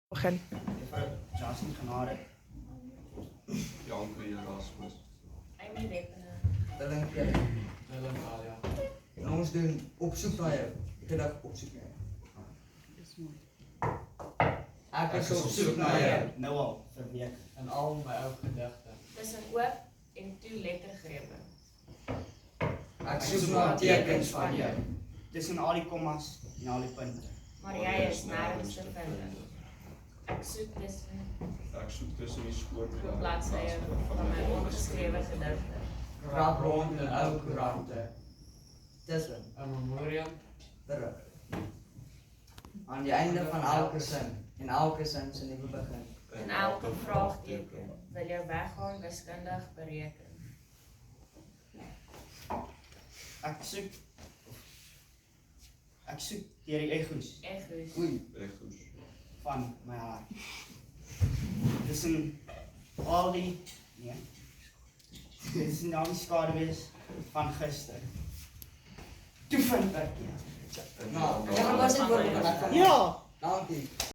begin. Juffrou Justin Genade. Janko Erasmus. Amy Rekener. Willem Alia. En ons doen op soek na jou. Vandag op soek na jou. Ek is op soek na jou. Nou al, vir week. En al my ou gedigte. Tussen oop en toe lettergrepe. Ek soek na tekens van jou. Tussen al die kommas en al die punte. Maar jy is nergens te vind. Ek soek tussen Ek soek tussen die die bladsye van my ongeskrewe gedigte. Krap rond in ou koerante. Tussen, 'n memoriam. terug. Aan die einde van elke sin en elke sin se nuwe begin. En elke vraagteken wil jou weggaan wiskundig bereken. Ek soek deur die egos Egos. Oei, Egos. van my hart. Tussen al die tussen al die skaduwees van gister. Toe vind ek jou. nou, ek gaan maar sê woord van ek. Ja! Dankie.